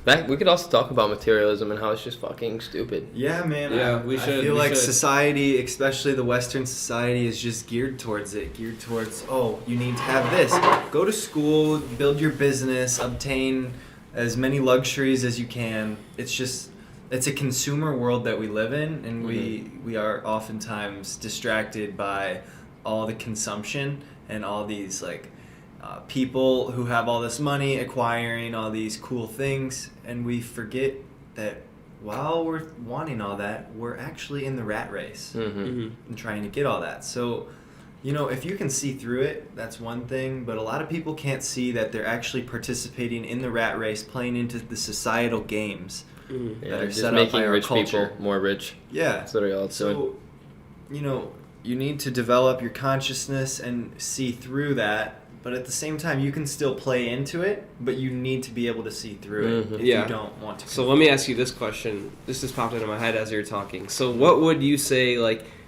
We could also talk about materialism and how it's just fucking stupid. Yeah, man. Yeah, we should. I feel we like should. society, especially the Western society, is just geared towards it. Geared towards, oh, you need to have this. Go to school, build your business, obtain as many luxuries as you can. It's a consumer world that we live in, and we are oftentimes distracted by all the consumption and all these people who have all this money acquiring all these cool things, and we forget that while we're wanting all that, we're actually in the rat race and trying to get all that. So, if you can see through it, that's one thing, but a lot of people can't see that they're actually participating in the rat race, playing into the societal games that are just set up making by our rich culture. people more rich. Yeah. That's literally all it's doing. So, you need to develop your consciousness and see through that. But at the same time, you can still play into it, but you need to be able to see through it if you don't want to. So let me ask you this question. This just popped into my head as you were talking. So what would you say,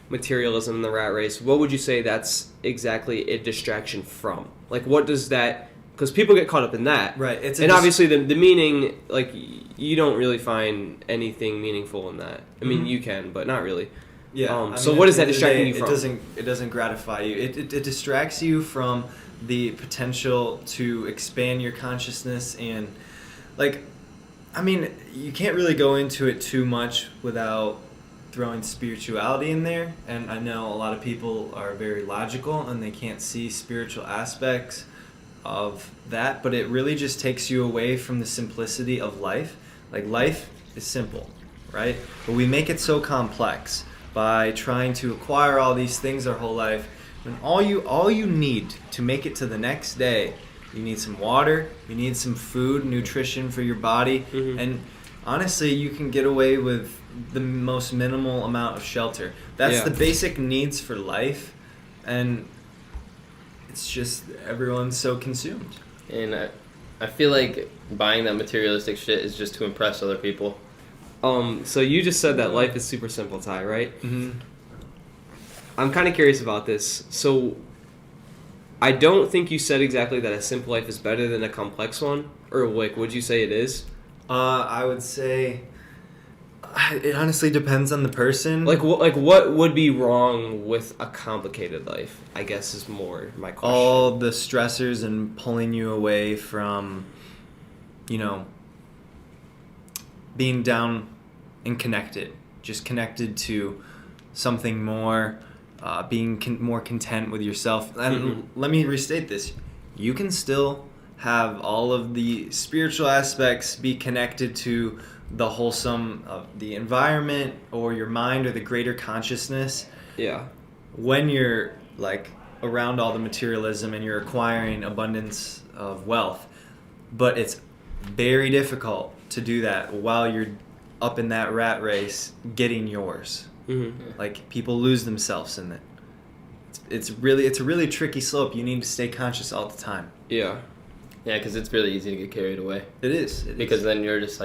materialism and the rat race, what would you say that's exactly a distraction from? What does that... Because people get caught up in that. Right. Obviously the meaning, you don't really find anything meaningful in that. I mean, you can, but not really. Yeah. So what is that distracting you from? It doesn't gratify you. It distracts you from the potential to expand your consciousness, and you can't really go into it too much without throwing spirituality in there. And I know a lot of people are very logical and they can't see spiritual aspects of that, but it really just takes you away from the simplicity of life. Life is simple, right? But we make it so complex by trying to acquire all these things our whole life. And all you need to make it to the next day, you need some water, you need some food, nutrition for your body, and honestly, you can get away with the most minimal amount of shelter. That's the basic needs for life, and it's just everyone's so consumed. And I feel like buying that materialistic shit is just to impress other people. So you just said that life is super simple, Ty, right? Mm-hmm. I'm kind of curious about this. So, I don't think you said exactly that a simple life is better than a complex one. Or, would you say it is? I would say it honestly depends on the person. What would be wrong with a complicated life, I guess is more my question. All the stressors and pulling you away from, being down and connected. Just connected to something more. Being more content with yourself. And let me restate this. You can still have all of the spiritual aspects be connected to the wholesome of the environment or your mind or the greater consciousness. Yeah. When you're around all the materialism and you're acquiring abundance of wealth. But it's very difficult to do that while you're up in that rat race getting yours. People lose themselves in it. It's a really tricky slope. You need to stay conscious all the time. Yeah. Yeah, because it's really easy to get carried away. It is. Because then you're just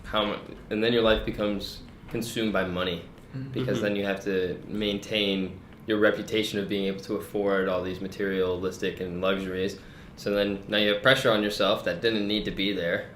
how much, and then your life becomes consumed by money. Because then you have to maintain your reputation of being able to afford all these materialistic and luxuries. So then now you have pressure on yourself that didn't need to be there.